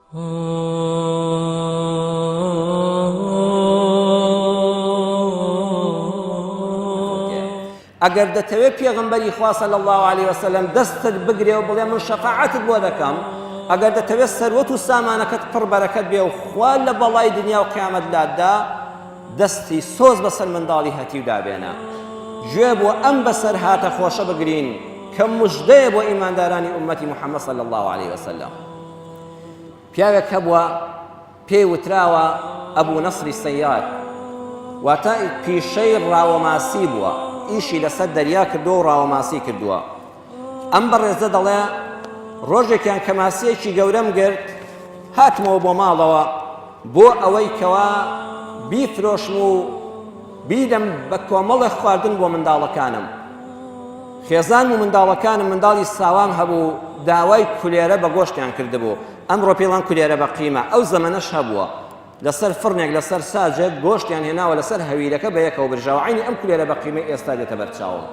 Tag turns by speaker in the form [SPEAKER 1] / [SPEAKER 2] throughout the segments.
[SPEAKER 1] ئەگەر دەتەوێت پێغەمبەری خوا صلی الله عليه وسلم دەستت بگرێ و بڵێ من شەفاعەتت بۆ دەکەم، ئەگەر دەتەوێت سەروەت و سامانەکەت پڕ بەرەکەت بێ و خوا لە بەڵای دنیا و قیامەت لاتدا دەستی سۆز بەسەر منداڵی هەتیو دابێنە. گوێ بۆ ئەم بەسەر هاتە خۆشە بگرین کە موژدەیە بۆ ئیماندارانی ئومەتی محەممەد صلی الله عليه وسلم. پیاوێک هەبووە پێی وتراوە ئەبوو نەسری سەیاد، واتە پیشەی ڕاوەماسی بووە، ئیشی لەسەر دەریا کردو و ڕاوەماسی کردووە. ئەم بەڕێزە دەڵێ ڕۆژێکیان کە ماسیەکی گەورەم گرت هاتمەوە بۆ ماڵەوە بۆ ئەوەی کەوا بیفرۆشم و بیدەم بە کۆمەڵێک خواردن بۆ منداڵەکانم. خێزان و منداڵەکانم منداڵی ساوام هەبوو داوای کولێرە بە گۆشتیان کردبوو. ئەمڕۆ پێڵان کولێرە بە قیمە، ئەو زەمەنەش هەبووە لەسەر فڕنێک لەسەر ساجێک گۆشتیان هێناوە لەسەر هەویلەکە بە یەکەوە برژاوە. عینی ئەم کولێرە بە قیمە ئێستا دێتە بەرچاوم.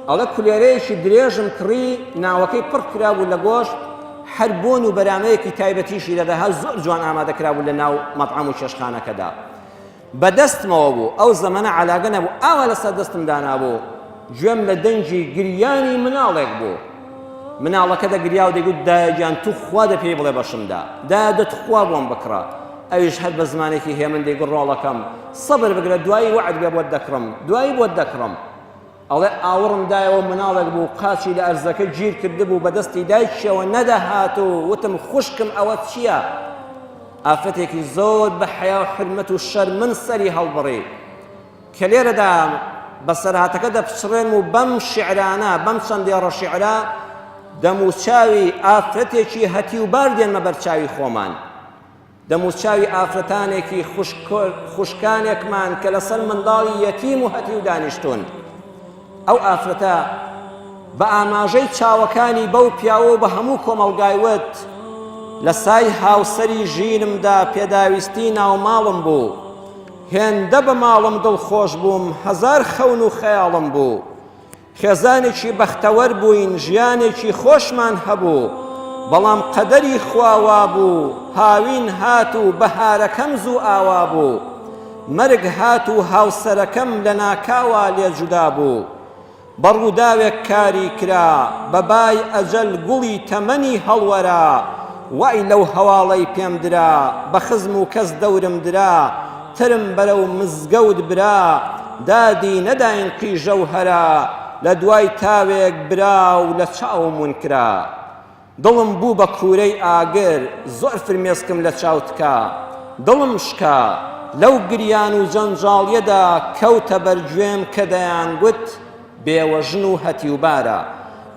[SPEAKER 1] ئەڵێ کولێرەیەکی درێژم کڕی، ناوەکەی پڕ کرابوو لە گۆشت، هەر بۆن و بەرامەیەکی تایبەتیشی لەدەها زۆر جوان ئامادەکرابوو لە ناو مەطعەم و چێشخانەکەدا. بەدەستمەوە بوو، ئەو زەمەنە عەلاگە نەبوو، ئاوا لەسەر دەستم دانابوو. گوێم لە دەنجی گریانی مناڵێک بوو. مناڵەکە دەگریا و دەیگوت دایەگیان تو خوا دە پێی بڵێ بەشمدا، دایە دەتخوا بۆم بکڕە. ئەویش هەر بە زمانێکی هێمن دەیگوت ڕۆڵەکەم سەبر بگرە دوایی وعد بێ بۆت دەکڕم، دوایی بۆت دەکڕم. ئەڵێ ئاوڕم دایەوە مناڵێک بوو قاچی لە ئەرزەکە گیر کردبوو بەدەستی دایکیەوە نەدەهات و وتم خوشکم ئەوە چییە؟ ئافرەتێکی زۆر بە حیا و حرمەت و شەر من سەری هەڵبڕی کە لێرەدا بەسەرهاتەکە دەپچڕێن و بەم شیعرانە بەم چەندێڕە شیعرا دەموچاوی ئافرەتێکی هەتی و بار دێنمە بەرچاوی خۆمان، دەموچاوی ئافرەتانێکی خوشکانێکمان کە لەسەر منداڵی یەتیم و هەتی و دانیشتون. ئەو ئافرەتە بە ئاماژەی چاوەکانی بەو پیاوە بە هەموو کۆمەڵگایوت لە سای هاوسەری ژینمدا پێداویستی ناو ماڵم بوو، هێندە بە ماڵم دڵخۆش بووم، هەزار خەون و خەیاڵم بوو. خێزانێکی بەختەوەر بووین، ژیانێکی خۆشمان هەبوو، بەڵام قەدەری خواوا بوو، هاوین هات و بەهارەکەم زوو ئاوا بوو، مەرگ هات و هاوسەرەکەم لە ناکاوە لێ جودا بوو. بەڕووداوێک کاری کرا بەبای ئەجەل گوڵی تەمەنی هەڵوەرا، وای لەو هەواڵەی پێم درا بە خزم و کەس دەورم درا، ترم بەرەو مزگەوت برا دادی نەداین قیژە و هەرا، لە دوای تاوێک برا و لە چاوم ونکرا. دڵم بوو بە کوورەی ئاگر زۆر فرمێسکم لە چاوتکا، دڵم شکا لەو گریان و جەنجاڵیەدا کەوتە بەرگوێم کە دەیان گوت بێوەژن و هەتی و بارە.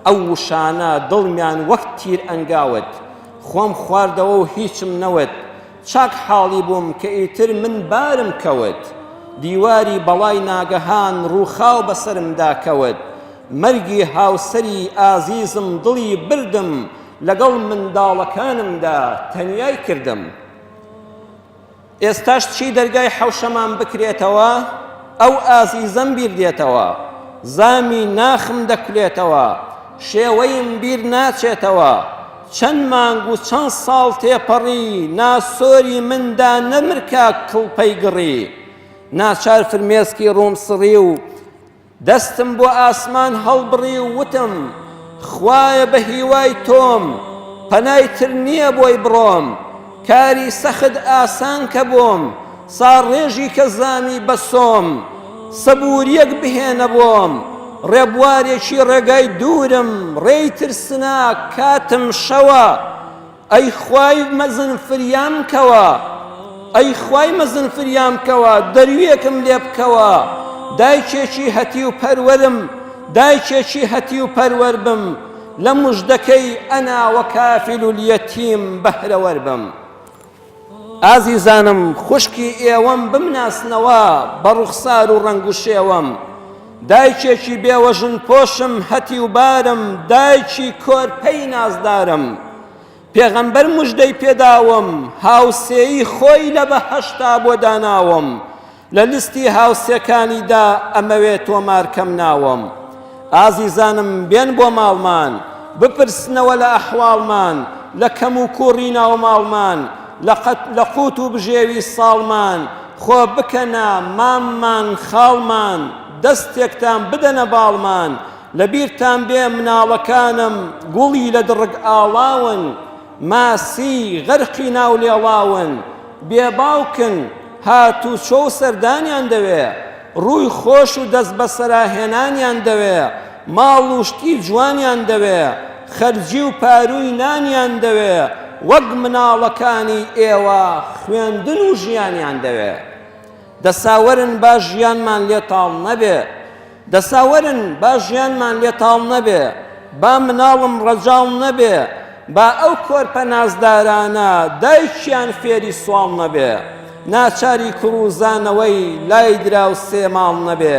[SPEAKER 1] ئەو وشانە دڵمیان وەک تیر ئەنگاوت، خۆم خواردەوە و هیچم نەوت، چاک حاڵی بووم کە ئیتر من بارم کەوت، دیواری بەڵای ناگەهان ڕووخاو بەسرمدا کەوت، مەرگی هاوسەری ئازیزم دڵی بردم، لەگەڵ منداڵەکانمدا تەنیای کردم. ئێستاش چی دەرگای حەوشەمان بکرێتەوە، ئەو ئازیزەم بیر دێتەوە، زامی ناخم دەکولێتەوە، شێوەیم بیر ناچێتەوە، چەند مانگ و چەند ساڵ تێپەڕی، ناسۆری مندا نەمرکا کڵپەی گڕی. ناچار فرمێسکی ڕووم سڕی و دەستم بۆ ئاسمان هەڵبڕی و وتم خوایە بە هیوای تۆم، پەنای تر نییە بۆی بڕۆم، کاری سەخت ئاسان کە بۆم، ساڕێژی کە زامی بەسۆم، سەبوریەک بهێنە بۆم، ڕێبوارێکی ڕێگای دوورم، ڕێی ترسنا کاتم شەوە، ئەی خوای مەزن فریام کەوە، ئەی خوای مەزن فریام کەوە، دەرویەکم لێ بکەوە، دایکێکی هەتی و پەروەرم، دایکێکی هەتی و پەروەر بم، لە موژدەکەی ئەنا وەکافیل اليەتیم بەهرەوەر بم. ئازیزانم خوشکی ئێوەم بمناسنەوە بە ڕوخسار و ڕەنگ و شێوەم، دایکێکی بێوەژن پۆشم هەتی و بارم، دایکی کۆرپەی نازدارم. پێغەمبەر موژدەی پێداوم، هاوسێیی خۆی لە بەهەشتا بۆ داناوم، لە لیستی هاوسێکانیدا ئەمەوێ تۆمارکەم ناوم. ئازیزانم بێن بۆ ماڵمان، بپرسنەوە لە ئەحواڵمان، لە کەم و کوڕی ناوماڵمان لە قووت و بژێوی ساڵمان خۆ بکەنە ماممان خاڵمان دەستێکتان بدەنە باڵمان لەبیرتان بێ مناڵەکانم گوڵی لە دڕک ئاڵاون ماسی غەرقی ناو لێڵاون بێباوکن هاتوو چۆ و سەردانیان دەوێ ڕووی خۆش و دەست بەسەراهێنانیان دەوێ ماڵ و شتی جوانیان دەوێ خەرجی و پاروی نانیان دەوێ وەک مناڵەکانی ئێوە خوێندن و ژیانیان دەوێ دەساوەرن با ژیانمان لێتاڵ نەبێ دەساوەرن با ژیانمان لێتاڵ نەبێ با مناڵم ڕەجاڵ نەبێ با ئەو کۆرپە نازدارانە دایکیان فێری سوڵ نەبێ ناچاری کوڕوزانەوەی لای درا و سێماڵ نەبێ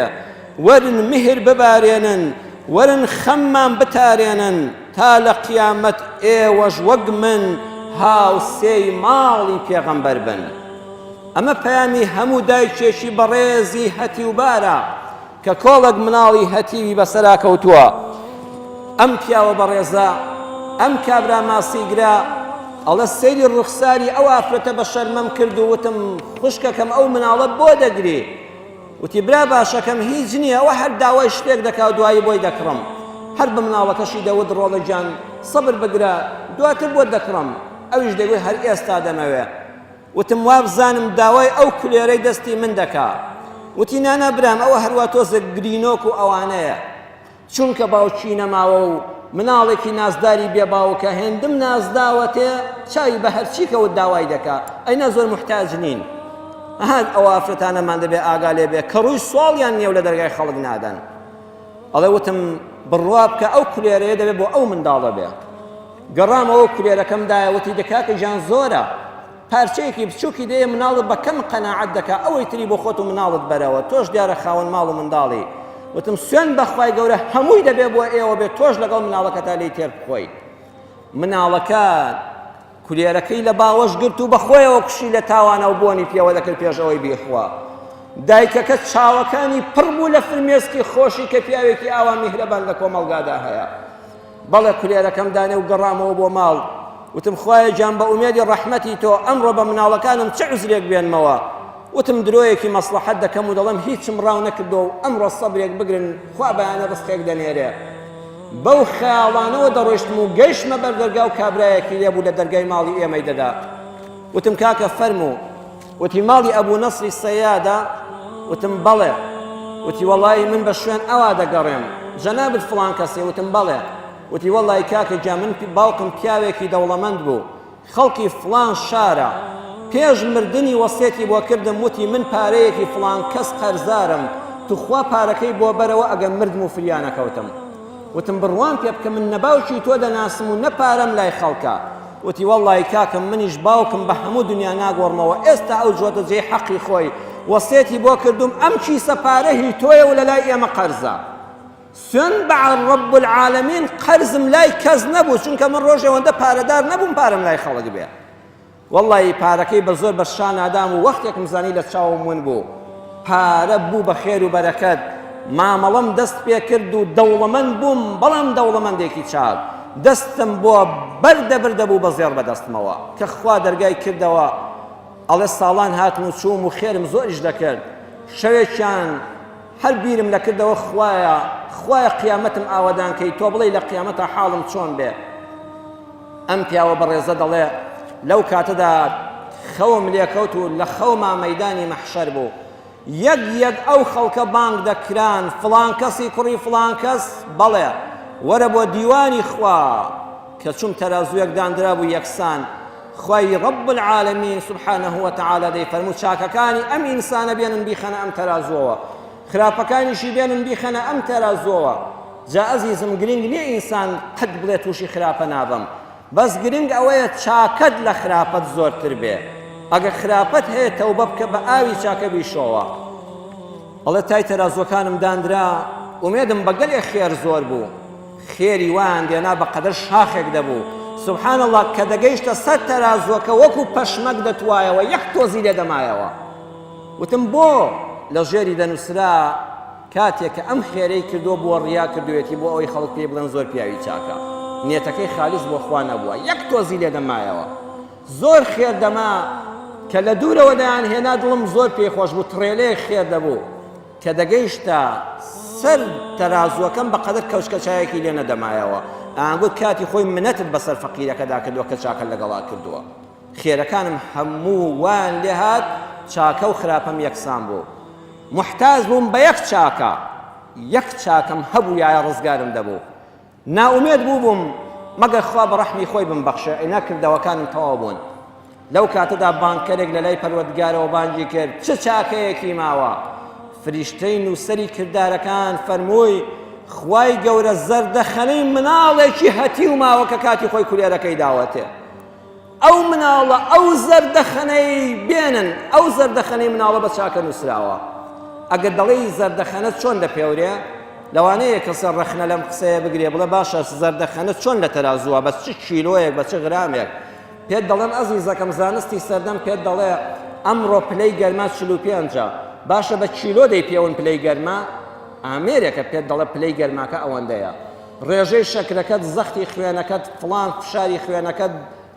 [SPEAKER 1] وەرن مهر ببارێنن وەرن خەممان بتارێنن تا لە قیامەت ئێوەش وەک من هاوسێی ماڵی پێغەمبەر بن ئەمە پەیامی هەموو دایکێکی بەڕێزی هەتیوبارە کە کۆڵێک مناڵی هەتیوی بەسەرا کەوتووە ئەم پیاوە بەڕێزە ئەم کابرا ماسیگرا ئەڵە سەیری ڕوخساری ئەو ئافرەتە بە شەرمەم کرد و وتم خوشکەکەم ئەو مناڵە بۆ دەگری وتی برا باشەکەم هیچ نییە ئەوە هەر داوای شتێک دەکا و دوایی بۆی دەکڕم هەر بە مناڵەکەشی دەوت ڕۆڵە گیان سەبر بگرە دواتر بۆ دەکڕم ئەویش دەگوێت هەر ئێستا دەمەوێ وتم وا بزانم داوای ئەو کولێرەی دەستی من دەکا وتی نانە برام ئەوە هەروە تۆزە گرینۆک و ئەوانەیە چونکە باوکی نەماوە و مناڵێکی نازداری بێ باوکە هێندم نازداوەتێ چاوی بە هەرچی کەوت داوای دەکا ئەینا زۆر محتاج نین هەر ئەو ئافرەتانەمان دەبێ ئاگا لێ بێ کە ڕووی سواڵیان نییە و لە دەرگای خەڵک نادەن ئەڵێ وتم بڕوا بکە ئەو کولێرەیە دەبێت بۆ ئەو منداڵە بێ گەڕامەوە کولێرەکەمدایە وتی دەکاکە ژیان زۆرە پارچەیەکی بچووکی دەیە مناڵت بە کەم قەناعەت دەکا ئەوەی تری بۆ خۆت و مناڵت بەرەوە تۆش دیارە خاوەن ماڵ و منداڵی وتم سوێن بەخوای گەورە هەمووی دەبێ بۆ ئێوە بێت تۆش لەگەڵ مناڵەکەتا لێی تێر بخۆی مناڵەکە کولێرەکەی لە باوەش گرت و بەخۆیەوە کوشی لە تاوانە و بۆنی پێوە دەکرد پێشەوەی بێخوا دایکەکە چاوەکانی پڕ بوو لە فرمێسکی خۆشی کە پیاوێکی ئاوا میهرەبان لە کۆمەڵگادا هەیە بەڵێ کولێرەکەم دانێ و گەڕامەوە بۆ ماڵ وتم خوایە گیان بە ئومێدی ڕەحمەتی تۆ ئەمڕۆ بە مناڵەکانم چ عوزرێک بێنمەوە وتم درۆیەکی مەسلحەت دەکەم و دەڵێم هیچم ڕاو نەکردەوە و ئەمڕۆ سەبرێک بگرن خوا بەیانە ڕستێک دەنێرێ بەو خەیاڵانەوە دەڕۆیشتم و گەیشتمە بەر دەرگا و کابرایەکی لێبوو لە دەرگای ماڵی ئێمەی دەدا وتم کاکە فەرموو وتی ماڵی ئەبوو نەسری سەیادە وتم بەڵێ وتی وەڵی من بە شوێن ئەوا دەگەڕێم جەنابەت فڵان کەسێ وتم بەڵێ وتی وەڵی کاکە جا من باوکم پیاوێکی دەوڵەمەند بوو خەڵکی فڵان شارە پێش مردنی وەسێتی بۆ کردم وتی من پارەیەکی فڵان کەس قەرزارم توخوا پارەکەی بۆ بەرەوە ئەگەر مردم و فریانەکەوتم وتم بڕوان پێ بکە من نەباوکی تۆ دەناسم و نەپارەم لای خەڵکە وتی وەڵی کاکەم منیش باوکم بە هەموو دنیا ناگۆڕمەوە ئێستا ئەو جۆتە جێی حەقی خۆی وەسێتی بۆ کردم ئەم کیسە پارە هی تۆیە و لە لای ئێمە قەرزە سوێن بە ڕەب العالەمین قەرزم لای کەس نەبوو چونکە من ڕۆژێوەندە پارەدار نەبووم پارەم لای خەڵک بێ وەڵی پارەکەی بە زۆر بە شان ئادام و وەختێکم زانی لە چاوم ون بوو پارە بوو بە خێر و بەرەکەت مامەڵەم دەست پێ کرد و دەوڵەمەند بووم بەڵام دەوڵەمەندێکی چاک دەستم بۆ بەردەبردە بوو بە زێڕ بەدەستمەوە کە خوا دەرگای کردەوە ئەڵێ ساڵان هاتم و چووم و خێرم زۆریش دەکرد شەوێکیان هەر بیرم لەکردەوە خوایە قیامەتم ئاوەدان کەی تۆ بڵێ لە قیامەتە حاڵم چۆن بێ ئەم پیاوە بەڕێزە دەڵێ لەو کاتەدا خەوم لێکەوت و لە خەوما مەیدانی مەحشەر بوو یەک ئەو خەڵکە بانگ دەکران فڵان کەسی کوڕی فڵان کەس بەڵێ وەرە بۆ دیوانی خوا کە چوم تەرازوویەک دانرا بوو یەکسان خوای ڕەب العالەمین سوبحانەه وتەعالە دەیفەرموو چاکەکانی ئەم ئینسانە بێنن بیخەنە ئەم تەرازووەوە خراپەکانیشی بێنن بیخەنە ئەم تەرازووەوە جا ئەزیزم گرنگ نییە ئینسان قەت بڵێ تووشی خراپە نابم بەس گرنگ ئەوەیە چاکەت لە خراپەت زۆرتر بێ ئەگە خراپەت هەیە تەوبە بکە بە ئاوی چاکە بیشۆوە ئەڵێ تای تەرازوەکانم دانرا ئومێدم بەگەلێ خێر زۆر بوو خێری وان دێنا بەقەدەر شاخێک دەبوو سبحان الله کە دەگەیشتە سەر تەرازوەکە وەکو پەشمەک دەتوایەوە یەک تۆزی لێ دەمایەوە وتم بۆ لە ژێری دەنووسرا کاتێک کە ئەم خێرەی کردو بۆ ڕیا کردوێتی بۆ ئەوەی خەڵک پێی بڵێن زۆر پیاوی چاکە نیەتەکەی خالیس بۆ خوا نەبووە، یەک تۆزی لێ دەمایەوە. زۆر خێر دەما کە لە دوورەوە دەیانهێنا دڵم زۆر پێخۆش بوو، تڕێلەیەک خێر دەبوو کە دەگەیشتە سەر تەرازوەکەم بەقەدر کەوشکەچایەکی لێ نەدەمایەوە. ئەنگوت کاتی خۆی منەتت بەسەر فەقیرەکەدا کردووە کە چاکە لەگەڵا کردووە. خێرەکانم هەموو وان لێ هات، چاکە و خراپەم یەکسان بوو. محتاج بووم بە یەک چاکەم هەبوو یایە ڕزگارم دەبوو. ناومێد بووم مەگەر خوا بە ڕەحمی خۆی بمبەخشێ، ئینا کردەوەکانم تەواو بوون. لەو کاتەدا بانکەرێک لە لای پەروەردگارەوە بانگی کرد، چ چاکەیەکی ماوە؟ فریشتەی نووسەری کردارەکان فەرمووی خوای گەورە زەردەخەنەی مناڵێکی هەتی و ماوە کە کاتی خۆی کولێرەکەی داوەتێ. ئەو مناڵە ئەو زەردەخەنەی بێنن، ئەو زەردەخەنەی مناڵە بە چاکە نووسراوە. ئەگەر دەڵێی زەردەخەنەت چۆن دەپێورێ، لەوانەیە کە سەرڕەخنە لەم قسەیە بگرێ بڵێ باشە زەردەخەنەت چۆن لە تەرازووە، بە چ کیلۆیەک بە چ غرامێک. پێت دەڵێن ئەزیزەکەم زانستی سەردەم پێت دەڵێ ئەمڕۆ پلەی گەرما 45، باشە بە کیلۆ دەی پێون پلەی گەرما؟ ئامێرێکە پێت دەڵێ پلەی گەرماکە ئەوەندەیە. ڕێژەی شەکرەکەت، زەختی خوێنەکەت، فڵان فشاری خوێنەکەت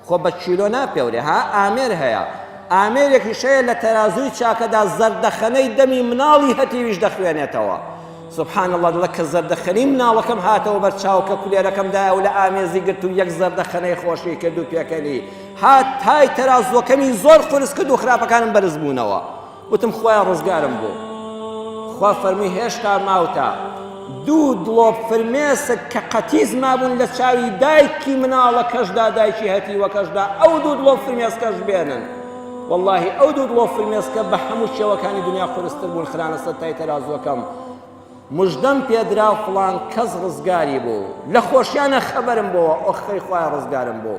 [SPEAKER 1] خۆ بە کیلۆ ناپێورێ، ها ئامێر هەیە. ئامێرێکی شەیە لە تەرازووی چاکەدا زەردەخەنەی دەمی مناڵی هەتیویش دەخوێنێتەوە. سبحان الله، دڵە کە زەردەخەنی مناڵەکەم هاتەوە بەرچاو کە کولێرەکەمدایە و لە ئامێزی گرت و یەک زەردەخەنەی خۆشی کرد و پێکەنی هات تای تەرازوەکەمی زۆر قورس کرد و خراپەکانم بەرز بوونەوە. وتم خوایە ڕزگارم بوو. خوا فەرمووی هێشتا ماوتە دوو دڵۆپ فرمێسک کە قەتیز مابوون لە چاوی دایکی مناڵەکەشدا، دایکی هەتیوەکەشدا، ئەو دوو دڵۆپ فرمێسکەش بێنن. واللهی ئەو دوو دڵۆپ فرمێسکە بە هەموو شێوەکانی دنیا قورستر بوون، خرانە سەر تای تەرازوەکەم. مژدەم پێدرا فڵان کەس ڕزگاری بوو، لە خۆشیانە خەبەرم بۆوە، ئۆخەی خوای ڕزگارم بوو.